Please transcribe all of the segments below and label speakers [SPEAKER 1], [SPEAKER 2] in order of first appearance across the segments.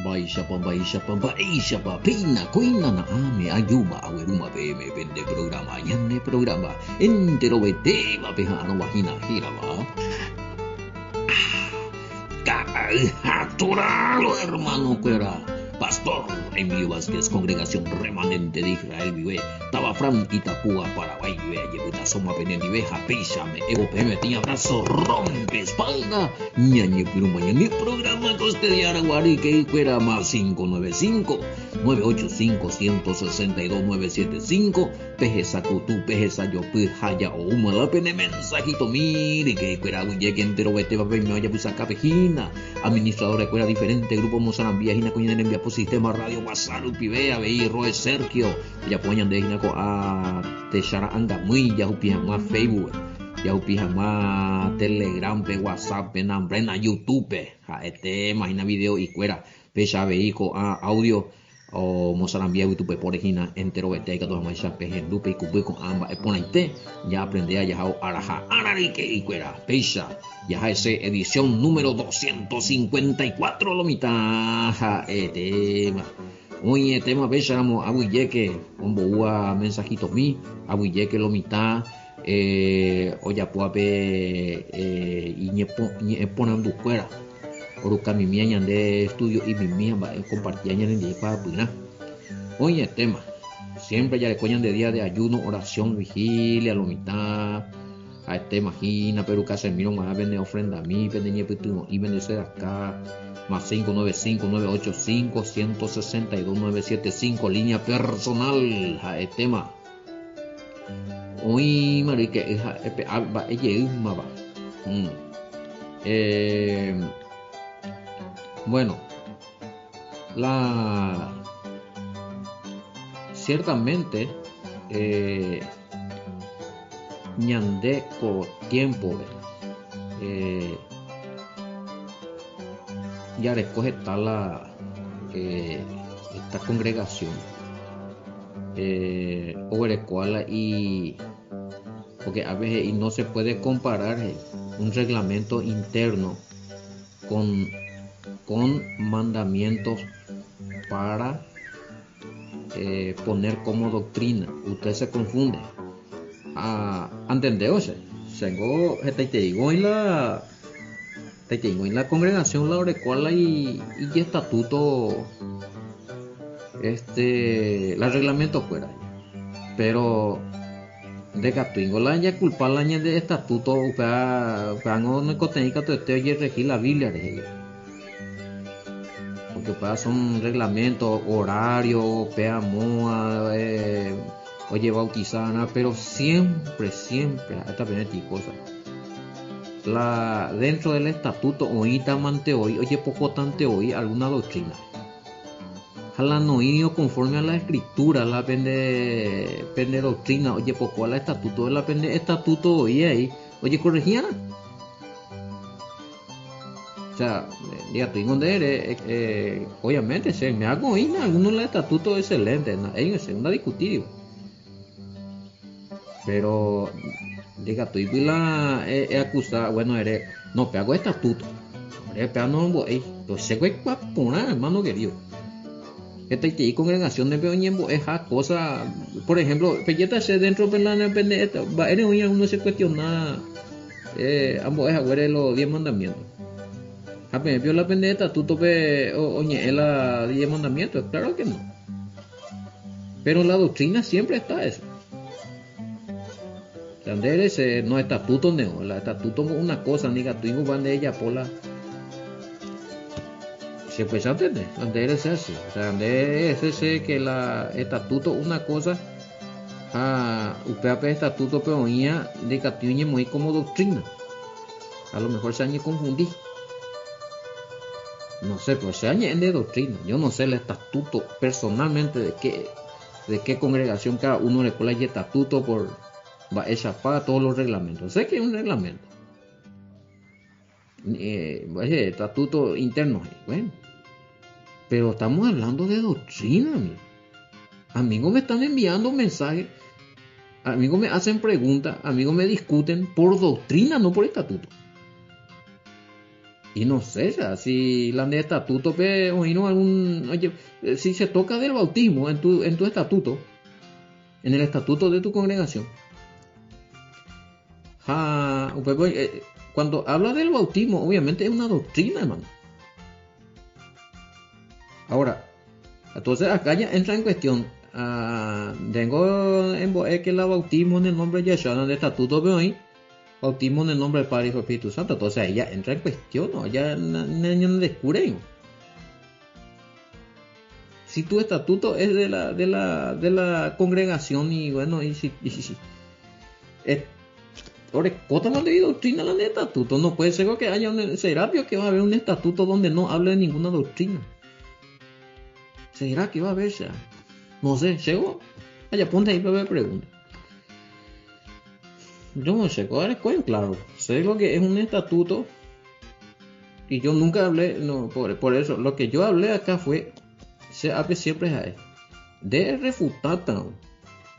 [SPEAKER 1] Baisha pa pina kuina na ame ayuma aweruma peme pende programa yanne programa entero bete va pejano vagina giraba. Caturalo hermano cuera. Pastor Emilio Vázquez, Congregación Remanente de Israel vive, Tabafran Itapúa, Paraguay vive, Yebuta Soma Pendiente Veja, Písame, Evo PM, Tiña Abrazo, Rompe Espalda, Ñañe Piruma, mi programa Coste de Araguari, que fuera más 595-985-162-975, Peje Sacutu, Peje Sayopu, Haya o Humala Pene, mensajito, mire, que fuera Guille, que entero, Vete, Papeño, Yabusaca, Pejina, administrador de escuela diferente, Grupo Mozarambia, Gina Cuña, envía por sistema radio WhatsApp, Pibea, Beí, Roe, Sergio, ya poñan de Gina a Techara Anga, muy, ya upijan más Facebook, ya upijan más Telegram, WhatsApp, Nambrena, YouTube, imagina video y cuera, Pecha, Beí, audio, o Mozarambia, YouTube, por Gina, entero, Vete, que todas más ya pejen, Lupe y Cubé con ambas, Eponaite, ya aprendí a Yahao, Araja, Ararique y cuera, Pecha. Ya ese edición número 254 lo mitad tema. Oye, tema besamos abuyeque, un boa mensajito mi, abuyeque lo mitad, oya puape, y ñe ponando fuera. Oruca mi mía de estudio y mi mía compartía en el para puna. Oye, tema, siempre ya le coñan de día de ayuno, oración, vigilia, lo mitad. A este imagina, pero que se miro más vende ofrenda a mí, vende ñepetuno y vende ser acá, más 595-985-162-975, línea personal, a este tema. Hoy, marique, ella es más va. Bueno, ciertamente, ñandeco tiempo ya recoge tal esta congregación Oberecuala y porque a veces y no se puede comparar un reglamento interno con mandamientos para poner como doctrina. Usted se confunde. ¿Entendés? Tengo te digo en la congregación la Orecuala y estatuto la reglamento fuera, pero de Catuingo la ya culpa la de estatuto para no cotenica te oye regir la Biblia de ella, porque son reglamentos horarios peamoa oye bautizana, pero siempre esta cosa dentro del estatuto oíta mante hoy oye poco tante hoy alguna doctrina la no ido conforme a la escritura la pende doctrina oye poco a la estatuto la pende estatuto hoy ahí oye corregían o sea diga tú donde obviamente se me hago oír algunos la estatuto excelente en segunda discutido. Pero diga tú y la acusada bueno eres no pego estatuto no pues se fue con hermano querido esta congregación de peoñembo es cosa por ejemplo pelleta se dentro de la depende eres uno se cuestiona ambos es agüere los 10 mandamientos a principio la pende estatuto oye la 10 mandamientos claro que no pero la doctrina siempre está eso. Andes no estatuto neo, la estatuto una cosa ni gatuingo van de ella por la se puede entender, Andes es así, o sea Andes es ese que la estatuto una cosa UPAP estatuto peonía de gatuingo muy como doctrina, a lo mejor se han confundí, no sé, pero se añade de doctrina, yo no sé el estatuto personalmente de qué congregación cada uno le pone el estatuto por va esa para todos los reglamentos. Sé que es un reglamento. Estatuto interno. Bueno. Pero estamos hablando de doctrina, amigo. Amigos me están enviando mensajes. Amigos me hacen preguntas. Amigos me discuten por doctrina, no por estatuto. Y no sé, ya, si la de estatuto, o no algún, oye, si se toca del bautismo en tu estatuto, en el estatuto de tu congregación. Pues, cuando habla del bautismo, obviamente es una doctrina, hermano. Ahora, entonces acá ya entra en cuestión. Tengo en que la bautismo en el nombre de Yeshua, en el estatuto veo ahí, bautismo en el nombre del Padre, Hijo y Espíritu Santo. Entonces ahí ya entra en cuestión, ¿no? Ya no descubre. Si tu estatuto es de la congregación y bueno, y si es, ahora, ¿cómo no leído doctrina la de estatuto? No puede ser que haya un serapio que va a haber un estatuto donde no hable de ninguna doctrina. ¿Será que va a haber ya? No sé, llegó. Allá ponte ahí para ver pregunta. Yo no sé, ahora es claro. Sé lo que es un estatuto y yo nunca hablé, no, por eso, lo que yo hablé acá fue, se abre siempre a de refutar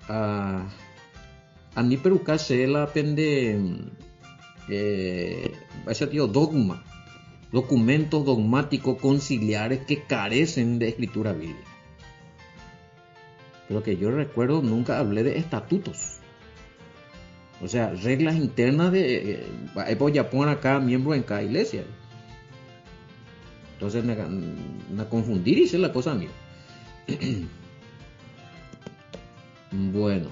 [SPEAKER 1] a ni peruca se la pende ese tío dogma, documentos dogmáticos conciliares que carecen de escritura bíblica. Pero que yo recuerdo nunca hablé de estatutos. O sea, reglas internas de voy a poner acá miembros en cada iglesia. Entonces me confundir y es la cosa mía. Bueno,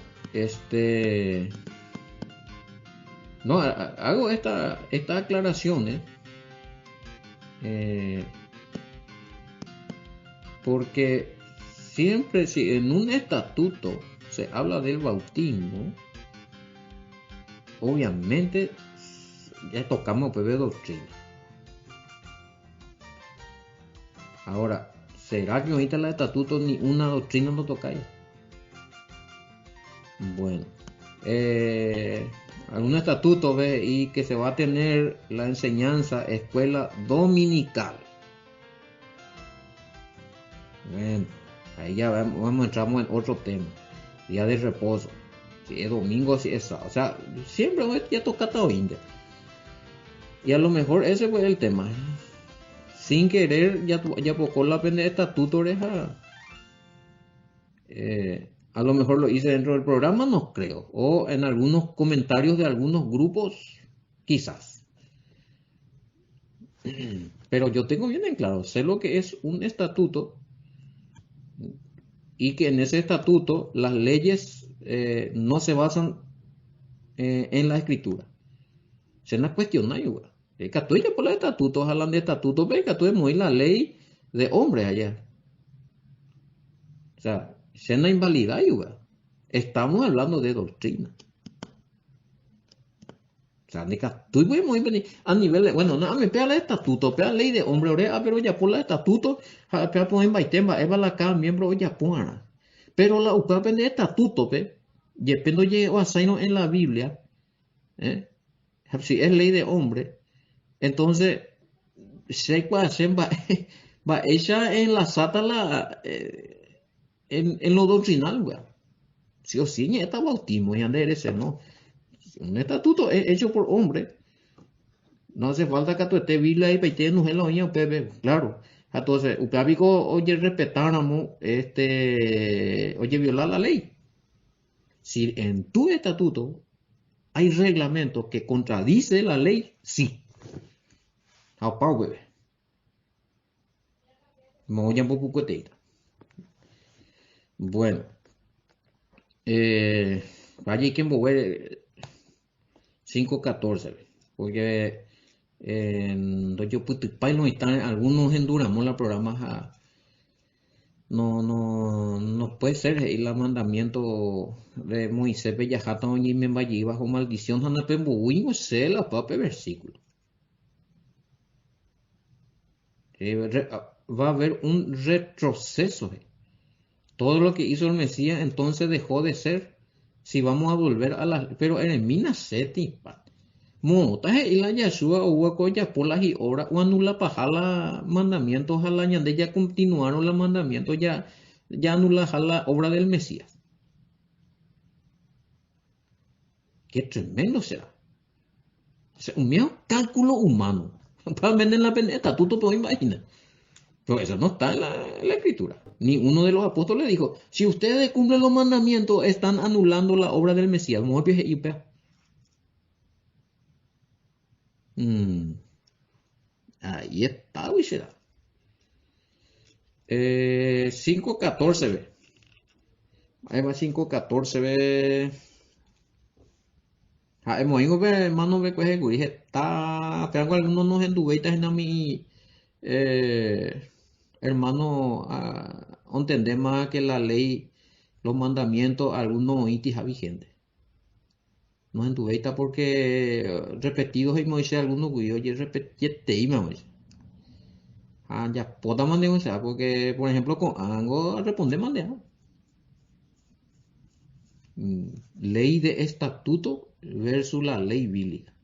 [SPEAKER 1] no, hago esta aclaración, porque siempre si en un estatuto se habla del bautismo, obviamente ya tocamos pues de doctrina. Ahora, ¿será que ahorita el estatuto ni una doctrina no tocáis? Bueno, algún estatuto ve y que se va a tener la enseñanza escuela dominical. Bueno, ahí ya vamos entramos en otro tema, día de reposo, si es domingo, si es sábado, o sea, siempre ya toca todo India. Y a lo mejor ese fue el tema. Sin querer ya poco la pende estatuto oreja. A lo mejor lo hice dentro del programa, no creo. O en algunos comentarios de algunos grupos, quizás. Pero yo tengo bien en claro, sé lo que es un estatuto y que en ese estatuto las leyes no se basan en la escritura. Se la cuestiona igual. El católico por los estatutos, hablan de estatutos, pero el católico es muy la ley de hombres allá. O sea, se la invalida igual. Estamos hablando de doctrina. O sea, estoy muy a nivel de, bueno, no, me pega el estatuto, pega la ley de hombre, pero ya por el estatuto, pega por en Baitemba, Eva la cada miembro ya pona. Pero la UPA depende de estatuto, y depende de asaino en la Biblia, si es ley de hombre, entonces, se va ella en la sata en lo doctrinal, güey. Si o sí, está bautismo y ande ese, ¿no? Un estatuto es hecho por hombre. No hace falta que tú estés Biblia y peite no es lo mío, Pepe. Claro. Entonces, upabico, oye, respetáramos, oye, violar la ley. Si en tu estatuto hay reglamentos que contradice la ley, sí. Apá, güey. Me voy a poco. Bueno, vaya que mover 5:14, porque yo Putipay no están algunos en Duramón programas no puede ser y la mandamiento de Moisés Bellajata y Membayi bajo maldición Hanapembuí no sé la papa versículo. Va a haber un retroceso. Todo lo que hizo el Mesías entonces dejó de ser. Si vamos a volver a las... Pero en el Minaseti, Motaje y la Yashua o ya por las y hora o anula pajala mandamientos a la ñande ya continuaron los mandamientos ya anula la obra del Mesías. Qué tremendo será. O sea, un miedo cálculo humano. Para vender la estatuto, pues imagina. Pero eso no está en la escritura. Ni uno de los apóstoles dijo, si ustedes cumplen los mandamientos, están anulando la obra del Mesías. Mm, ahí está, Wishera. 5.14 ve. Ahí va 5.14 ve. Hemos ido ver, hermano, ve que dije, está, pero algunos nos enduveitas en mi hermano, entender más que la ley, los mandamientos, algunos itis vigentes. Nos entubeita porque repetidos y Moisés algunos güey, oye, repetiste y Moisés. Ya puta mande o sea, porque por ejemplo con algo responde mande. Ley de estatuto versus la ley bíblica.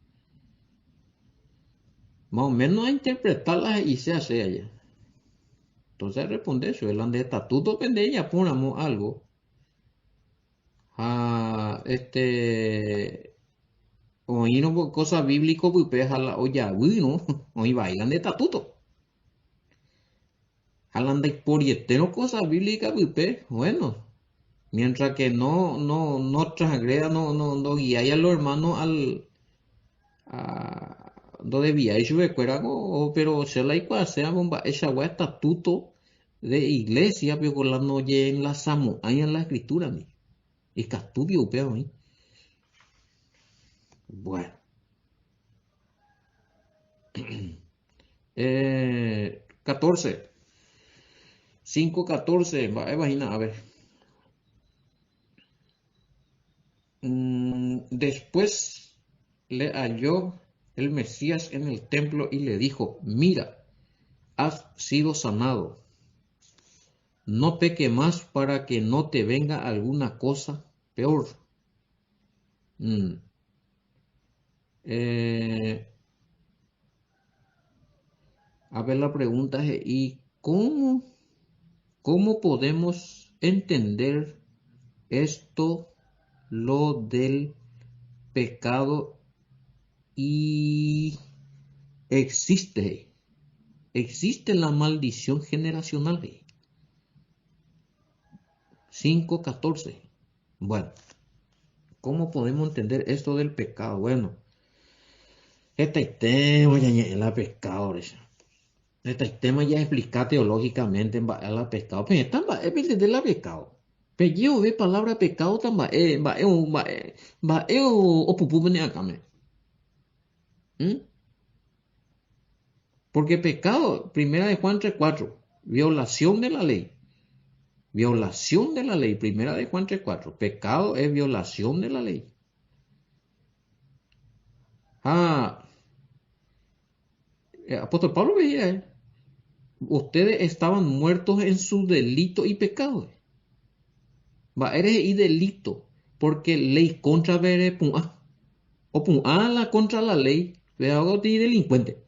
[SPEAKER 1] Más o menos a interpretarlas y se hace allá. Entonces responde eso, el de estatuto pende ya ponamos algo. Oí no cosa bíblico pues la olla, no, hoy vayan de estatuto. Hablan de por y no cosas bíblicas pues, bueno, mientras que no transgreda, no guía a los hermanos no debía eso de pero se la igual sea bomba esa gua estatuto de iglesia pero con la noche en la samo hay en la escritura mi y que estudio pero mi bueno 14 5.14 imagina a ver. Después le halló el Mesías en el templo y le dijo, mira, has sido sanado, no peque más para que no te venga alguna cosa peor. Mm. Eh, a ver, la pregunta es, ¿y cómo podemos entender esto, lo del pecado y existe la maldición generacional? 5.14. Bueno, ¿cómo podemos entender esto del pecado? Bueno, este tema ya es la pecado. Este tema ya explica teológicamente en la pecado. Pero esta es entender la pecado. Pero yo ve palabra pecado también o pupu vene acá me. Porque pecado, primera de Juan 3.4, violación de la ley. Violación de la ley, primera de Juan 3.4. Pecado es violación de la ley. Ah, apóstol Pablo veía, ustedes estaban muertos en su delito y pecado. Va, eres y delito, porque ley contra vere pun o pun la contra la ley, le hago ti delincuente.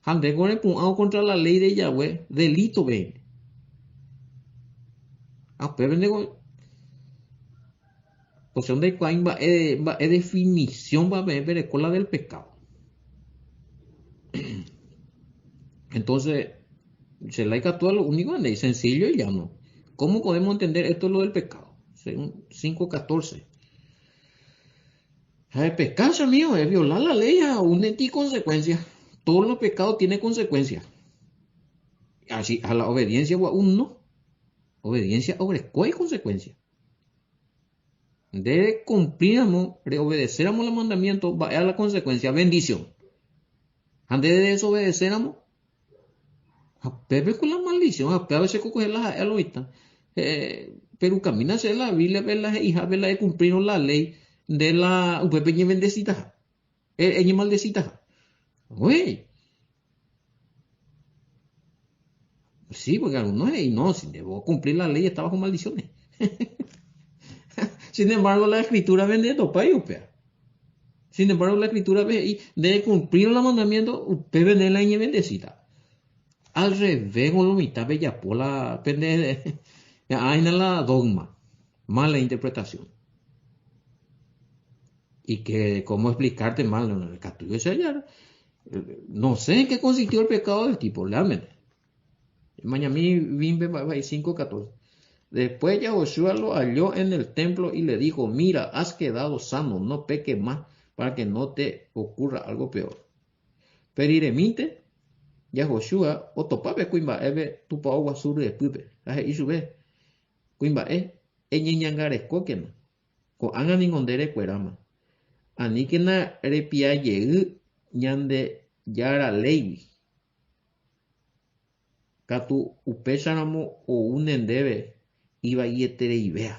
[SPEAKER 1] Hande con pun contra la ley de Yahweh, delito ven. Pero vende con posición de Cain va definición va a ver con la del pecado. Entonces, se laica todo lo único es sencillo y llano. ¿Cómo podemos entender esto lo del pecado? Según 5.14. El pecado mío es violar la ley aún en ti consecuencia. Todos los pecados tienen consecuencias. Así, a la obediencia o aún no. Obediencia hay consecuencias. De cumplirnos, de obedecéramos los mandamientos, va a la consecuencia, bendición. Antes de desobedecéramos, a Pepe con la maldición, a veces coger las aloitas. Pero camina a la Biblia, ver las hijas, ver la de cumplir la ley de la Pepe y bendecita. Ella maldecita. Güey. Sí, porque algunos no, si debo cumplir la ley, está bajo maldiciones. Sin embargo, la escritura vende topa y upea. Sin embargo, la escritura debe cumplir los mandamientos, usted vende la y bendecita. Al revés, con lo mitad bella pola, pende hay la dogma, mala interpretación. Y que, ¿cómo explicarte mal? En el capítulo de sellar. No sé en qué consistió el pecado del tipo, realmente. Mañana Bimbe 5:14. Después Yahoshua lo halló en el templo y le dijo, mira, has quedado sano, no peques más para que no te ocurra algo peor. Periremite, Yahoshua, otopabe kuimba'eve tupao guasuru epýpe. Aje ichupe, kuimba'e, eñeñangarekókena. Ko'ág̃a niko nderekuérama. Aníkena repiajey ñande járaléigui. Katu upécharamo oúne ndéve ivaietereivea.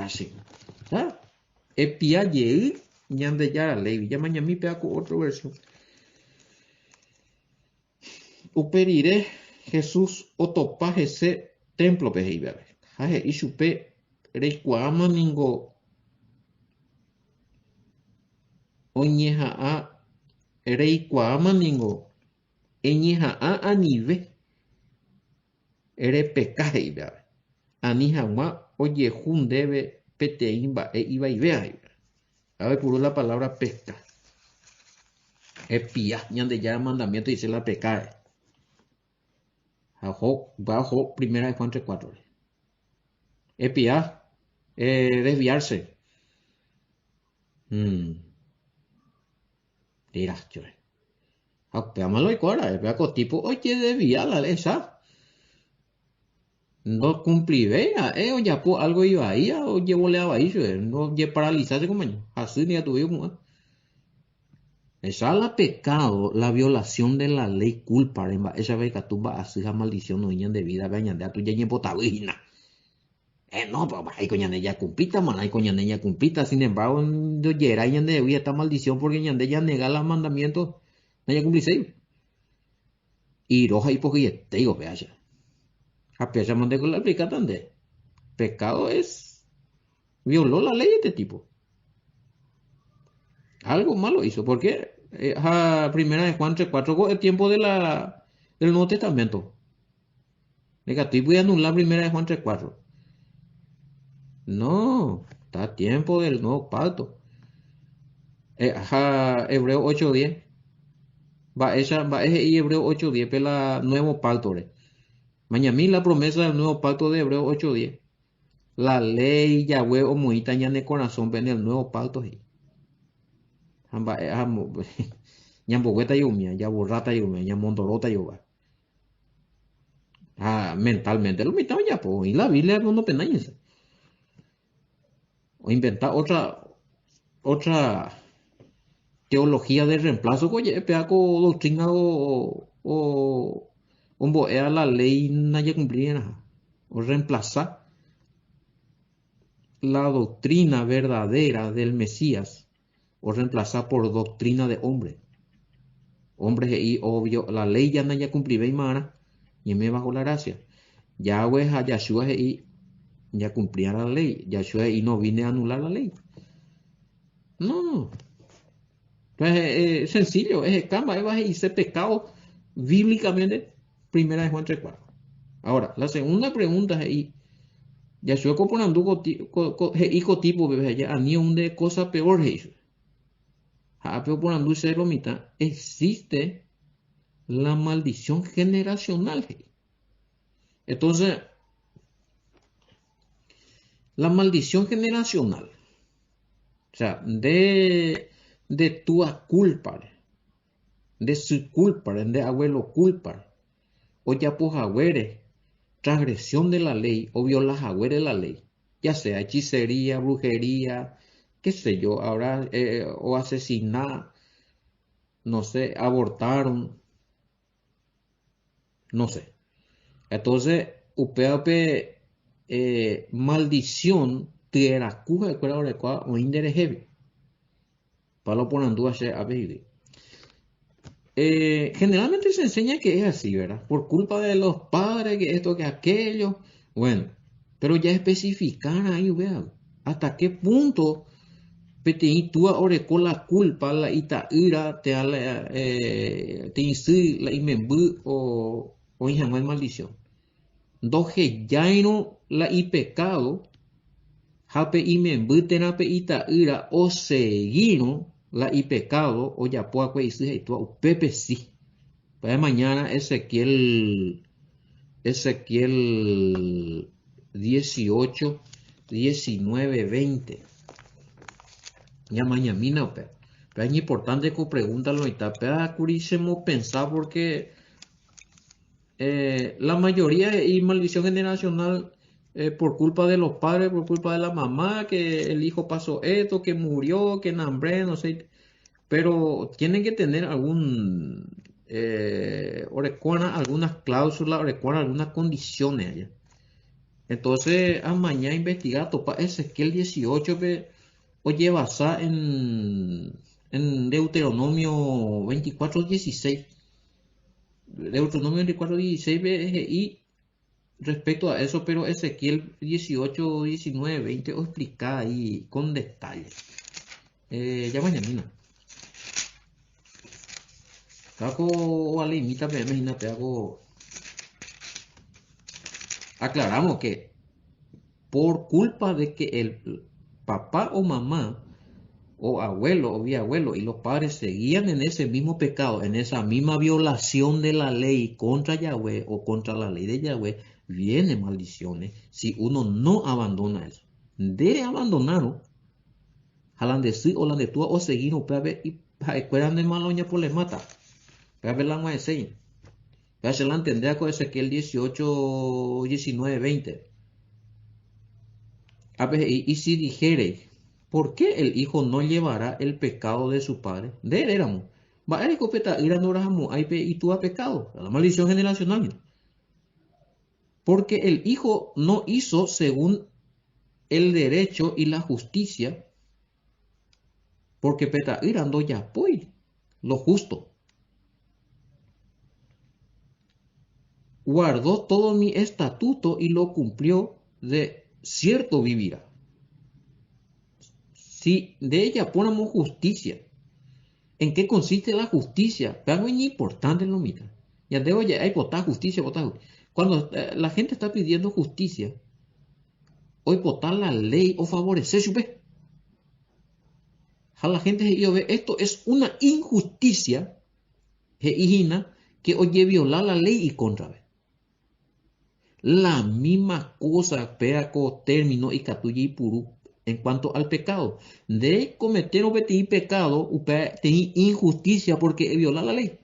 [SPEAKER 1] Así. ¿Ah? Epiajey ñande járaléigui. Yamañamípe ako otra versión. Uperire Jesús otopa hese templo peheivépe. Haje ichupe reikuaáma ningo oñeha'ã reikuaáma ningo eñeha'ã anive repeka heivépe. Ani hag̃ua ojehu ndéve peteĩ mba'e ivaivea. Ave puro la palabra pesca. Epia ñandejára mandamiento dice la pecar. Bajo primera de Juan 3:4. Espiar, desviarse. Dirás, yo. Veámoslo y cora, vea con tipo, oye, desviarla, esa. No cumplí, vea, o ya por algo iba ahí, o llevo le ahí, no lle paralizarse como yo. Así ni a tu hijo, esa la pecado, la violación de la ley culpa, esa vez que tú vas a hacer maldición no de vida, vean, ya tú ya llevo tabina. No, papá, hay coñane ya cumplita, man, hay coñane ya cumplita, sin embargo, yo ya de vida esta maldición porque ñande ya nega los mandamientos, no ya cumplí. Y roja y porque te digo, vea ya. A pesar de que la aplica tan de pecado es, violó la ley de este tipo. Algo malo hizo, porque primera de Juan 3:4 el tiempo del Nuevo Testamento. Negativo y anular primera de Juan 3:4. No, está a tiempo del nuevo pacto. Hebreo 8:10. Va ese y Hebreo 8:10 pela nuevo pacto. Mañana la promesa del nuevo pacto de Hebreo 8:10. La ley Yahweh o Moita ya en el corazón ven el nuevo pacto. Ñambogueta yumia, ya borrata yumia, ya mondorota yuba. Mentalmente lo mitad ya, pues, y la Biblia no penaña. O inventar otra teología de reemplazo, oye, pedaco doctrina o a la ley nadie cumplía, o reemplazar la doctrina verdadera del Mesías, o reemplazar por doctrina de hombre. Hombres y obvio, la ley ya nadie cumplía y mara, y me bajo la gracia. Yahweh a Yahshua y ya cumplía la ley. Yahshua y no vine a anular la ley. No. Entonces, sencillo, es escamba, y ese pecado bíblicamente, primera de Juan 3:4. Ahora, la segunda pregunta es, Yahshua componando hijo tipo, ya ni un de cosa peor es. Pero por anduce lo mitad, existe la maldición generacional. Entonces, la maldición generacional, o sea, de tu culpa, de su culpa, de abuelo culpa, o ya pues agüere, transgresión de la ley, o violas agüere de la ley, ya sea hechicería, brujería, qué sé yo, ahora, o asesinar, no sé, abortaron, no sé. Entonces, upeape maldición tierra cuja de cuerda orecua o inderejevi. Para lo poner en duda a baby. Generalmente se enseña que es así, ¿verdad? Por culpa de los padres, que esto, que aquello. Bueno, pero ya especificar ahí, vean, hasta qué punto tú orecó la culpa, la itaira, te insi, la imembu o injamal maldición. Doje yaino la y pecado, jape imembu tenape itaira o seguino, la y pecado o ya puedo decir y tú Pepe sí. Para mañana Ezequiel 18, 19, 20. Ya mañana, pero es importante que pregúntalo y tal. Pero curísimo pensar porque la mayoría y maldición generacional por culpa de los padres, por culpa de la mamá, que el hijo pasó esto, que murió, que hambre, no sé. Pero tienen que tener algunas cláusulas, algunas condiciones allá. Entonces, a mañana investigar, topa Ezequiel 18, oye, basada en Deuteronomio 24:16. Deuteronomio 24:16 y respecto a eso, pero Ezequiel 18, 19, 20 os explica ahí con detalle. Ya mañana. Hago o alimita, imagínate, aclaramos que por culpa de que el papá o mamá o abuelo o bisabuelo y los padres seguían en ese mismo pecado, en esa misma violación de la ley contra Yahweh o contra la ley de Yahweh, vienen maldiciones si uno no abandona eso. Debe abandonarlo, jalan de sí o la de tú o seguir o ver y escuelan de maloña por le mata. Para ver la más de ya se la entendía con Ezequiel 18, 19, 20. A ver, y si dijere, ¿por qué el hijo no llevará el pecado de su padre? De él éramos. Va a escopeta, ir a Norajamo, y tú has pecado. La maldición generacional. Porque el hijo no hizo según el derecho y la justicia. Porque peta, irando ya, pues, lo justo. Guardó todo mi estatuto y lo cumplió, de cierto vivirá. Si de ella ponemos justicia, ¿en qué consiste la justicia? Pero es muy importante en lo mismo. Ya de hoy hay votar justicia, votar justicia. Cuando la gente está pidiendo justicia, hoy votar la ley o favorecer su vez. A la gente se ve, esto es una injusticia que oye violar la ley y contra. La misma cosa, peaco, término y catuya y purú en cuanto al pecado. De cometer o betir pecado, tener injusticia porque viola la ley.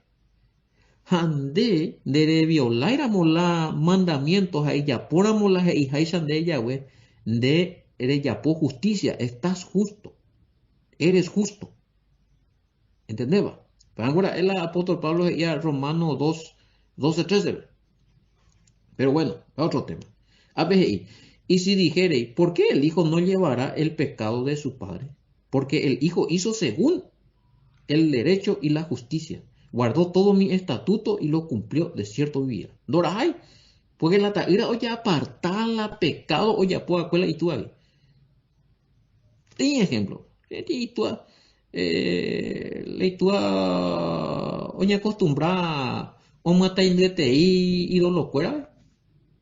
[SPEAKER 1] Hande de violar la mandamientos a ella, poramos las hijas de ella, güey, de ella por justicia, estás justo, eres justo. ¿Entendés? Pero ahora el apóstol Pablo ya Romanos 2, 12, 13. Pero bueno, otro tema. APGI. Y si dijere, ¿por qué el hijo no llevará el pecado de su padre? Porque el hijo hizo según el derecho y la justicia. Guardó todo mi estatuto y lo cumplió, de cierto vivir. Dorahai, porque la taira oye apartar la pecado oye puede cuela y tú ahí. Ten ejemplo. Y tú oye acostumbrar o mata indete y lo cuera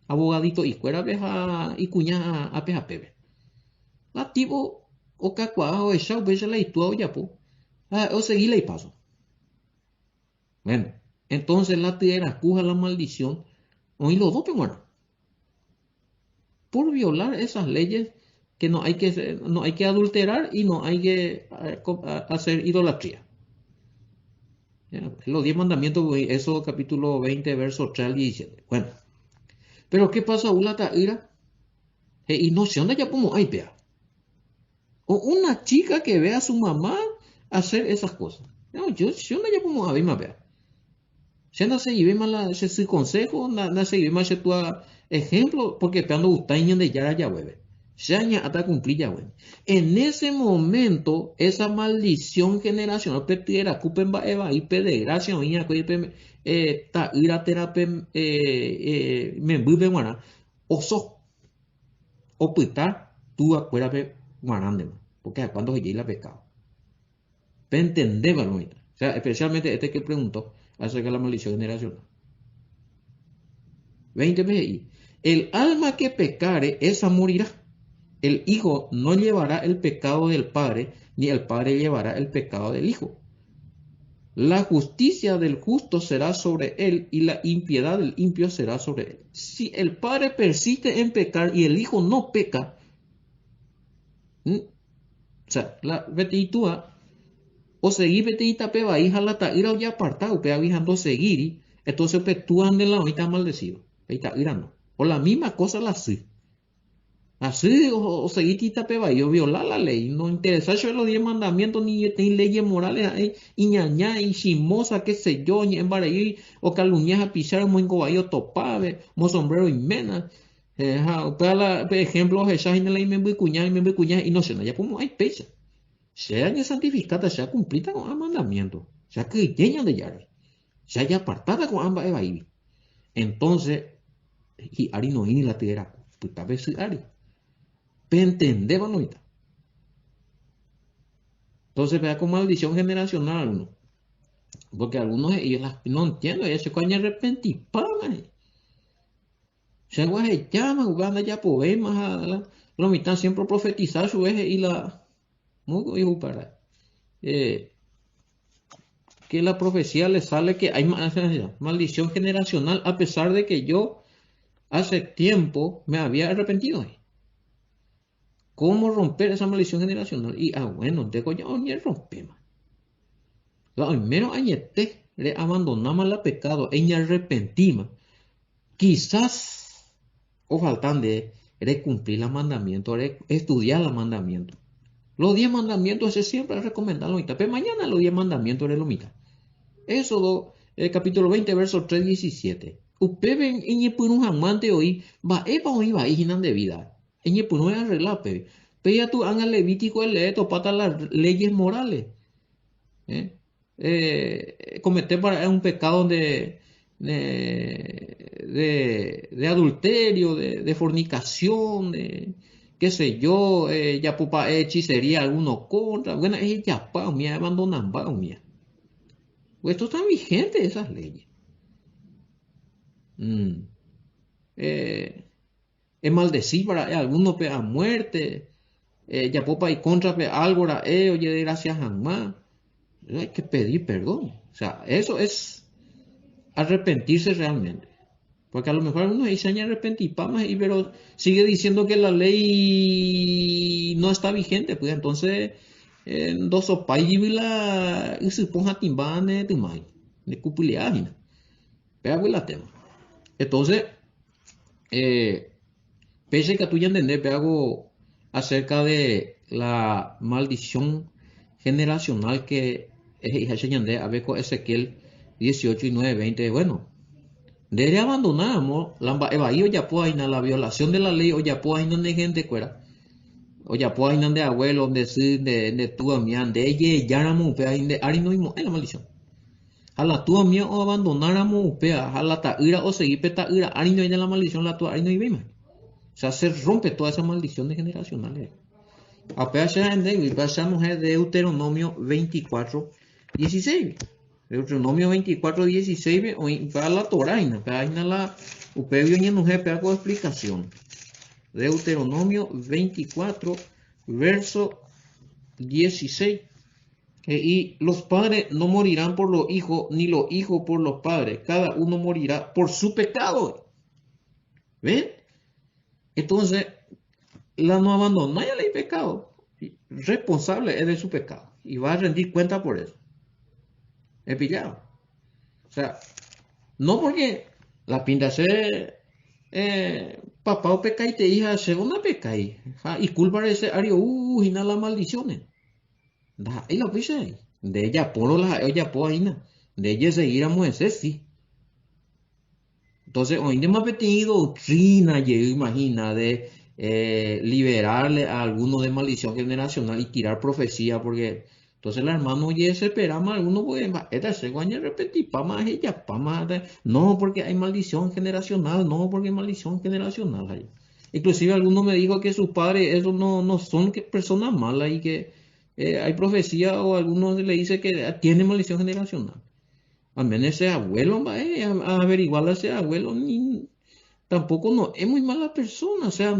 [SPEAKER 1] abogadito y cuera veja y cuña a peja pebe. La tipo o cacuajo o echao veja la itua o ya po. O seguirle y paso. Bueno, entonces la tierra cuja la maldición, y los dos mueren por violar esas leyes que no hay que adulterar y no hay que hacer idolatría. ¿Ya? Los 10 mandamientos, eso capítulo 20, verso 3 al 17. Bueno, pero ¿qué pasa una ira? Y no sé dónde ya podemos hay pea. O una chica que ve a su mamá hacer esas cosas. No, yo sé dónde ya podemos a ver más pea. Se no se lleve mal ese consejo, no se lleve mal ese tu ejemplo, porque te ando gustando de ya hueve. Se aña hasta cumplir ya hueve. En ese momento, esa maldición generacional petiera, cupen va eva y pedegracia oña ta ira terapia me vuelve guana. Oso o pita tú acuérdate guanande, porque a cuando se llega pecado. Pero entender, o sea, especialmente este que preguntó acerca de la maldición generacional. 20 PGI. El alma que pecare, esa morirá. el hijo no llevará el pecado del padre, ni el padre llevará el pecado del hijo. La justicia del justo será sobre él y la impiedad del impío será sobre él. Si el padre persiste en pecar y el hijo no peca, o sea, la betitúa, o seguir betita peba hija la taira o ya apartado, peba viajando seguir, entonces petúan de la ahorita maldecido, ahorita no. O la misma cosa la sí. Así, o seguir tita peba y violar la ley, no interesa yo los 10 mandamientos ni leyes morales, y ñaña, y chimosa, qué sé yo, ni embaraí, o calumnias a pisar, mo encobayo topave, mo sombrero y mena, por ejemplo, esa en la y me voy cuñar, y no sé, ya como hay pecha, sea ya santificada, sea cumplida con el mandamiento, sea que llena de yara, sea ya apartada con ambas eva y entonces, y Ari no y la tierra, pues tal vez Ari. Entendemos ahorita. Entonces vea con maldición generacional algunos. Porque algunos ellos no entiendo, ellos se coñan arrepentipaban. Se llama, jugando ya poemas, la mitad siempre profetizar su eje y la muy hijo para que la profecía le sale que hay maldición generacional a pesar de que yo hace tiempo me había arrepentido. ¿Cómo romper esa maldición generacional? Y bueno, dejo ya ni rompemos. La menos añete le abandonamos el pecado en arrepentimos. Quizás o faltan de cumplir los mandamientos, estudiar los mandamientos. Los 10 mandamientos ese siempre es recomendado. Pero mañana los 10 mandamientos es lo mitad. Éxodo, capítulo 20, verso 3, 17. Usted ven en un amante hoy, va hoy va de vida. En no es arreglar, pero ya tú hagas Levítico el leto para las leyes morales. Cometer es un pecado de adulterio, de fornicación, qué sé yo, ya pupa hechicería alguno contra, bueno, es ya pa, mía, abandonan, va, mía. Pues esto está vigente, esas leyes. Mm. Es maldecir para alguno a muerte, ya pupa y contra algo, oye, gracias a más. Hay que pedir perdón. O sea, eso es arrepentirse realmente. Porque a lo mejor uno dice arrepentir, pero sigue diciendo que la ley no está vigente. Pues entonces, dos sopas y la y se ponga timbane de mai, de cupuleágina. Pero la tema. Entonces, pese que tú ya entendés, algo acerca de la maldición generacional que es a ver con Ezequiel 18 y 9, 20. Bueno, debe abandonamos la evadido ya pues la violación de la ley o ya pues de gente fuera o ya pues de abuelo de tu amián de ella ya éramos de ari no es la maldición a la tu amián o abandonáramos a la taira o seguir peta ira ari no es la maldición la tu ari no iba. O sea, se rompe toda esa maldición de generacionales. Apenas pasamos a Deuteronomio 24, 16. Deuteronomio 24, 16, para la Toraina, para la upevio y no jefe hago explicación. Deuteronomio 24, verso 16. Y los padres no morirán por los hijos, ni los hijos por los padres. Cada uno morirá por su pecado. ¿Ven? Entonces, la no abandona ya el pecado. Responsable es de su pecado. Y va a rendir cuenta por eso. Es pillado. O sea, no porque la pinta se papá o peca y te hija se una peca y culpa de ese ario y nada las maldiciones. Y lo pise de ella por la ella por ahí de ella seguir a Moisés sí. Entonces, hoy día más tenido doctrina, yo imagina, de liberarle a alguno de maldición generacional y tirar profecía, porque entonces la hermana oye se esperaba, alguno puede, esta se guaña repetir, pa más ella, pa más, no, porque hay maldición generacional, no, porque hay maldición generacional hay. Inclusive alguno me dijo que sus padres, esos no son personas malas y que hay profecía o algunos le dice que tiene maldición generacional. Al menos ese abuelo, a averiguar a ese abuelo, tampoco no es muy mala persona, o sea,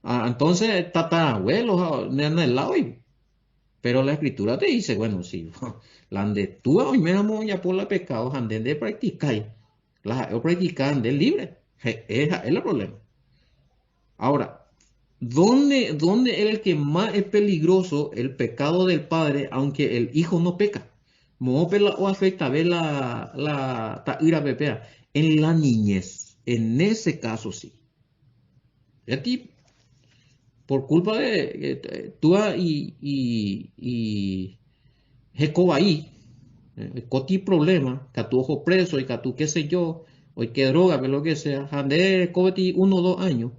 [SPEAKER 1] Entonces, tatarabuelos en el lado, pero la escritura te dice, bueno, si la ande tú hoy me amo ya por la pecado, ande de practicar, la practicar ande libre, ese es el problema. Ahora, ¿dónde es el que más es peligroso el pecado del padre, aunque el hijo no peca? Mo pela o afecta ver la ira pepea. En la niñez, en ese caso sí. Y aquí, por culpa de tú y Jecoba ahí, coti problema, que tu ojo preso y que tu qué sé yo, o que droga, que lo que sea, ande cobeti 1 o 2 años,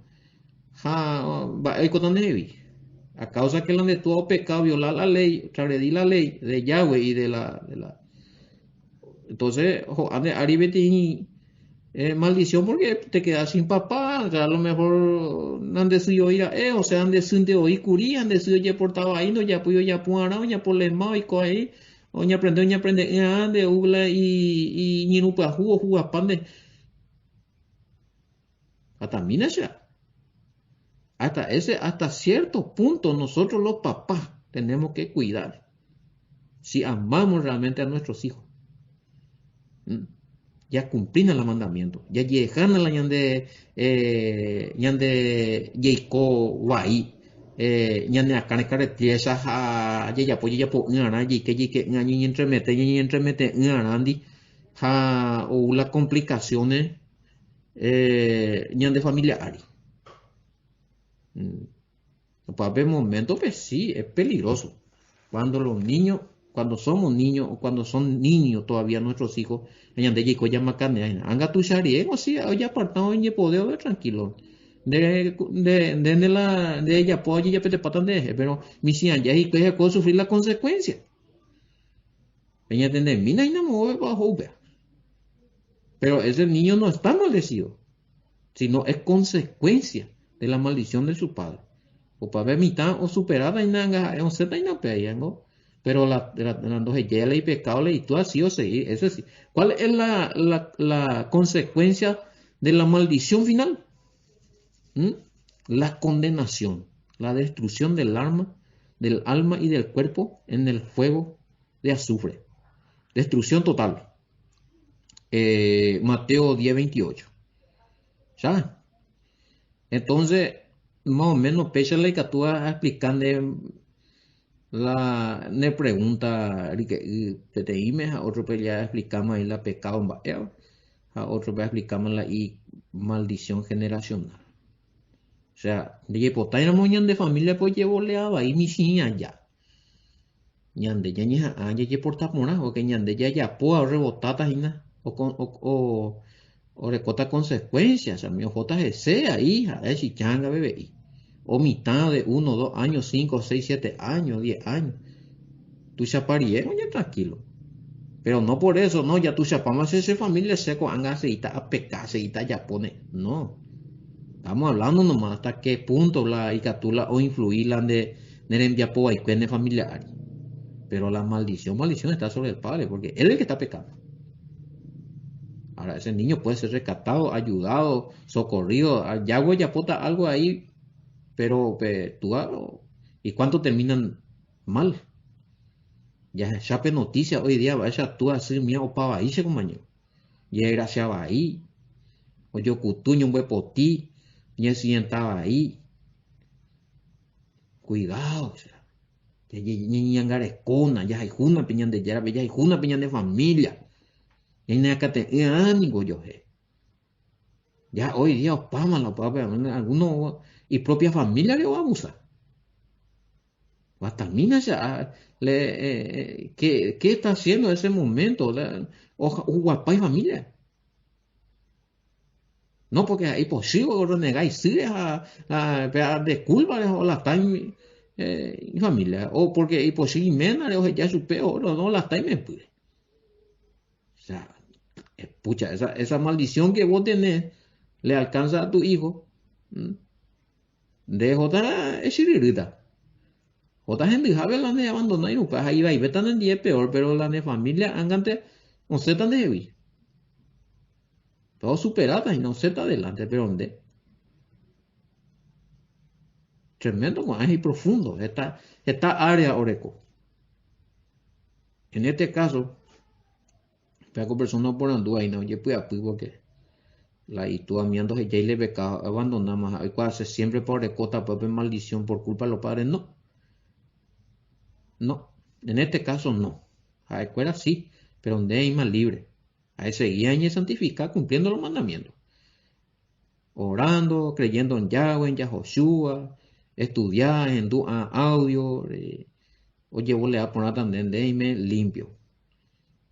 [SPEAKER 1] va el cotón de a causa que la de tu pecado, violar la ley, transgredir la ley de Yahweh y de la. Entonces, ojo, ande aribeti maldición porque te quedas sin papá, o sea, a lo mejor han decidido ir o sea, han decidido ir curí, han decidido ya portaba ahí, no ya puyo ya puara, ya por lema y co ahí, o ya aprende, de ugla y ni no pa jugo pande, hasta mina ya, hasta cierto punto nosotros los papás tenemos que cuidar si amamos realmente a nuestros hijos. ¿Mm? Ya cumplina el mandamiento, ya llegan a la ñande yeiko guay, ñande acá en carretera ya po ngana que ñi entremete nganandi ja o las complicaciones ñande familiares. Mm. Para ver momentos, pues sí, es peligroso. Cuando los niños, cuando somos niños o cuando son niños todavía nuestros hijos, ellos de chico ya macane, anga tu shari, o sea, hoy apartado en poder ver tranquilo. De ella pues ya pete patan de, pero mi si ya y que puede sufrir la consecuencia. Ella tiene mina y no mueve bajo, pero ese niño no está maldecido, sino es consecuencia de la maldición de su padre. O para ver mitad o superada y nanga, on seta y no peyango. Pero la dos y pecado y tú así o seguir, eso sí. ¿Cuál es la consecuencia de la maldición final? ¿Mm? La condenación, la destrucción del alma y del cuerpo en el fuego de azufre. Destrucción total. Mateo 10:28. ¿Sabes? Entonces, más o menos, pecha la que tú vas explicando ne pregunta que te dime a otro pues ya explicamos ahí la pecado en Baeo, a otro pues explicamos la y maldición generacional. O sea, de por na moñan de familia pues llevo leaba ahí mi siña ya. Ñande ya ña ya por tapona o que ñande ya puedo rebotatas y nada o recota consecuencias, a mi ojota sea hija, si changa bebé. O mitad de 1, 2 años, 5, 6, 7 años, 10 años. Tu chaparie, oye, tranquilo. Pero no por eso, no, ya tu chapama se familia seco, anga seita a pecar, seita ya pone. No. Estamos hablando nomás hasta qué punto la icatula o influir la de Nerembia Poa y cuene familiar. Pero la maldición está sobre el padre, porque él es el que está pecando. Ahora, ese niño puede ser rescatado, ayudado, socorrido. Yagüe ya pota algo ahí, pero tú, ¿y cuánto terminan mal? Ya chape noticia hoy día, vaya tú así, mía, o para ahí, compañero. Y gracias ahí, o yo cutuño un huepotí, y el estaba ahí. Cuidado, o sea. Ya angarescona, ya hay una piñan de yarabe, ya hay una piñan de familia. Y en acá te amigo yo, ya hoy día, opama la papá, algunos y propia familia le va a abusar. Hasta mina ya, ¿qué está haciendo en ese momento? O guapa y familia. No, porque es imposible renegar y sí a disculpas o la time y familia. O porque es imposible menos o ya su peor, no la time pues. O sea, pucha, esa maldición que vos tenés le alcanza a tu hijo. ¿M? De J es chiririta. J gente sabe la de abandonar y no pues ahí va y vetan en 10 peor, pero la de familia angante no se tan de heavy. Todo superada y no se está adelante, pero ¿dónde? Tremendo y profundo. Esta área oreco. En este caso, pego persona por andú ahí, no, yo pues porque la y tú amiando ya le beca abandonamos, hay cosas siempre por recota, pues maldición por culpa de los padres, no. No, en este caso no. A escuela sí, pero donde hay más libre. A ese guía y santificar cumpliendo los mandamientos. Orando, creyendo en Yahweh, en Yahoshua, estudiar en audio. Oye, vos le vas a poner también de limpio.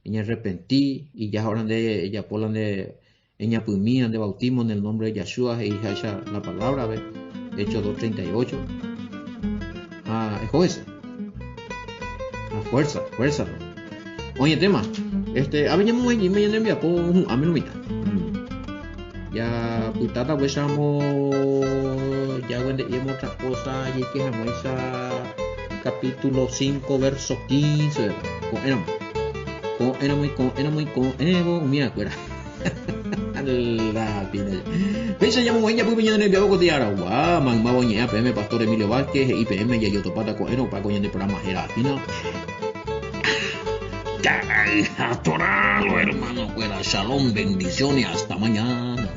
[SPEAKER 1] Y me arrepentí y ya ahora de ella polan de ella pumían de bautismo en el nombre de Yahshua y Hasha la palabra, ¿ves? Hechos 2:38. Es juez. Fuerza. Oye, tema. Habíamos y me envía por a mí no mita. Ya putata pues ya cuando hemos otra cosa y que esa capítulo 5 verso 15 con mira fuera la pina pesa llamo ella pues viene el viaje de Aragua magma boña PM Pastor Emilio Vázquez IPM ya yo topata con para coño de programa era final atoralo hermano fuera shalom bendiciones hasta mañana.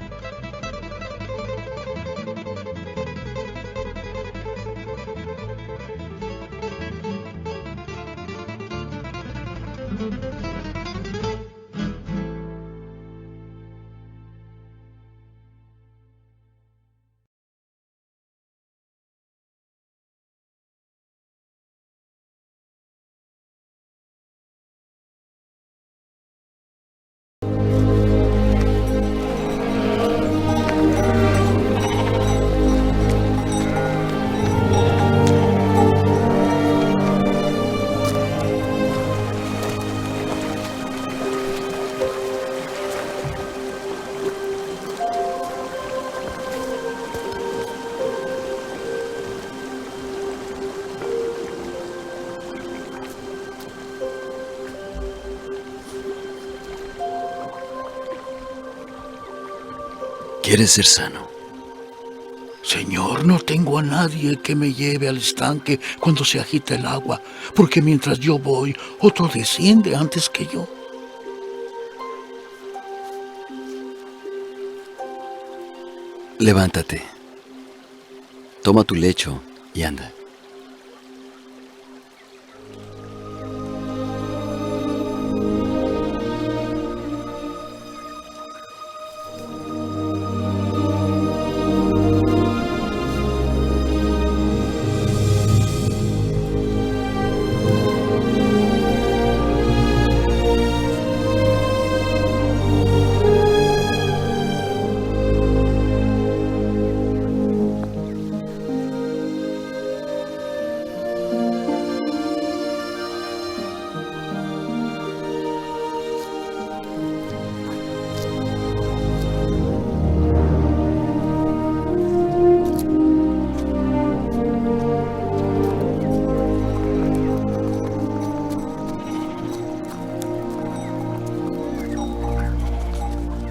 [SPEAKER 2] ¿Quieres ser sano? Señor, no tengo a nadie que me lleve al estanque cuando se agita el agua, porque mientras yo voy, otro desciende antes que yo.
[SPEAKER 3] Levántate, toma tu lecho y anda.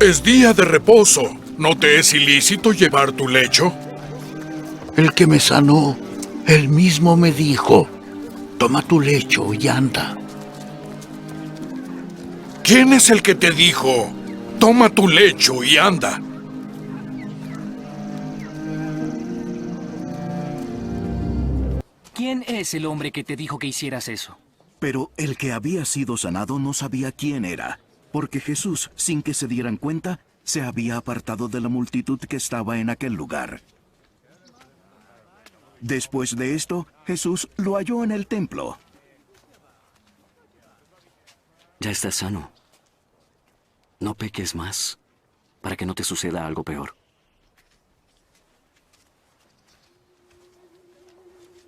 [SPEAKER 4] Es día de reposo. ¿No te es ilícito llevar tu lecho?
[SPEAKER 2] El que me sanó, él mismo me dijo, toma tu lecho y anda.
[SPEAKER 4] ¿Quién es el que te dijo, toma tu lecho y anda?
[SPEAKER 5] ¿Quién es el hombre que te dijo que hicieras eso?
[SPEAKER 6] Pero el que había sido sanado no sabía quién era, porque Jesús, sin que se dieran cuenta, se había apartado de la multitud que estaba en aquel lugar. Después de esto, Jesús lo halló en el templo.
[SPEAKER 3] Ya estás sano. No peques más, para que no te suceda algo peor.